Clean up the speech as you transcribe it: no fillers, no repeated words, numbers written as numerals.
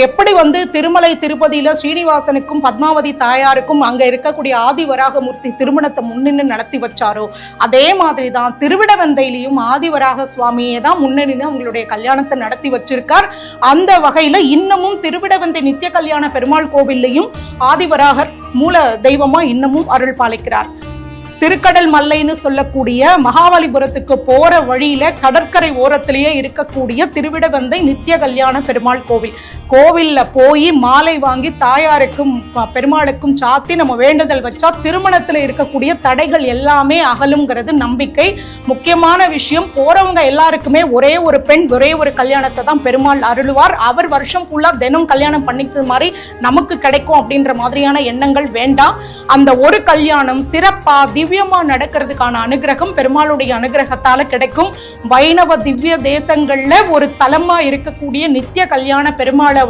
எப்படி திருமலை திருப்பதியில ஸ்ரீனிவாசனுக்கும் பத்மாவதி தாயாருக்கும் அங்க இருக்கக்கூடிய ஆதிவராகமூர்த்தி திருமணத்தை முன்னின்று நடத்தி வச்சாரோ அதே மாதிரிதான் திருவிடவந்தையிலையும் ஆதிவராக சுவாமியே தான் முன்னணின்னு அவங்களுடைய கல்யாணத்தை நடத்தி வச்சிருக்கார். அந்த வகையில இன்னமும் திருவிடவந்தை நித்திய கல்யாண பெருமாள் கோவில்லையும் ஆதிவராகர் மூல தெய்வமா இன்னமும் அருள் பாலிக்கிறார். திருக்கடல் மல்லைன்னு சொல்லக்கூடிய மகாபலிபுரத்துக்கு போற வழியில கடற்கரை ஓரத்திலேயே இருக்கக்கூடிய திருவிடவந்தை நித்திய கல்யாண பெருமாள் கோவில். கோவில்ல போய் மாலை வாங்கி தாயாருக்கும் பெருமாளுக்கும் சாத்தி நம்ம வேண்டுதல் வச்சா திருமணத்துல இருக்கக்கூடிய தடைகள் எல்லாமே அகலுங்கிறது நம்பிக்கை. முக்கியமான விஷயம், போறவங்க எல்லாருக்குமே ஒரே ஒரு பெண் ஒரே ஒரு கல்யாணத்தை தான் பெருமாள் அருளுவார். அவர் வருஷம் ஃபுல்லா தினம் கல்யாணம் பண்ணிக்கிற மாதிரி நமக்கு கிடைக்கும் அப்படின்ற மாதிரியான எண்ணங்கள் வேண்டாம். அந்த ஒரு கல்யாணம் சிறப்பா திவ்யமா நடக்கிறதுக்கான அனுகிரகம் பெருமாளுடைய அனுகிரகத்தால கிடைக்கும். வைணவ திவ்ய தேசங்கள்ல ஒரு தலமா இருக்கக்கூடிய நித்திய கல்யாண பெருமாளை